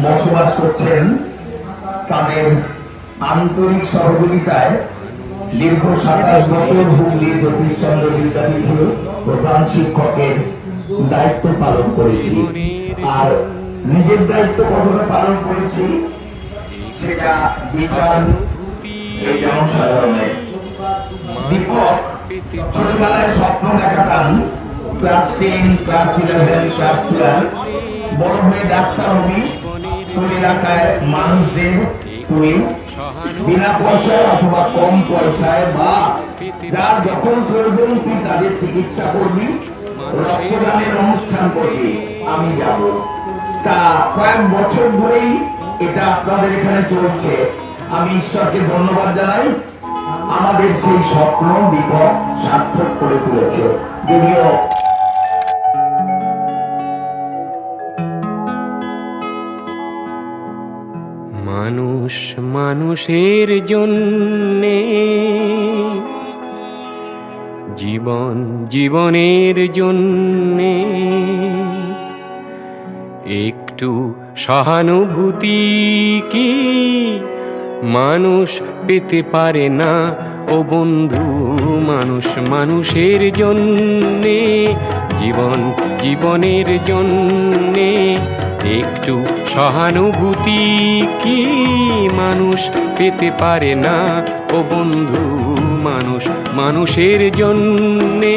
বসবাস করছেন তাদের আন্তরিক সহযোগিতায় দীর্ঘ 27 বছর হুগলি জ্যোতিষচন্দ্র বিদ্যাপীঠের প্রধান শিক্ষকের দায়িত্ব পালন করেছি। আর নিজের দায়িত্ব কতটা পালন করেছি সেটা বিচার এই জনসাধারণের। দীপক ছোটবেলায় স্বপ্ন দেখাতাম ক্লাস 10, ক্লাস 11, ক্লাস 12 বড় হয়ে ডাক্তার হবি, তোর এলাকায় মানুষদের তুই বিনা পয়সায় অথবা কম পয়সায় বা যার যখন প্রয়োজন তুই তাদের চিকিৎসা করবি, রক্তদানের অনুষ্ঠান করবি, আমি যাব। তা কয়েক বছর ধরেই এটা আপনাদের এখানে চলছে। আমি ঈশ্বরকে ধন্যবাদ জানাই, আমাদের সেই স্বপ্ন দীপক সার্থক করে তুলেছে। যদিও মানুষ মানুষের জন্যে, জীবন জীবনের জন্যে একটু সহানুভূতি কি মানুষ পেতে পারে না ও বন্ধু? মানুষ মানুষের জন্যে, জীবন জীবনের জন্যে একটু সহানুভূতি কি মানুষ পেতে পারে না ও বন্ধু? মানুষ মানুষের জন্যে।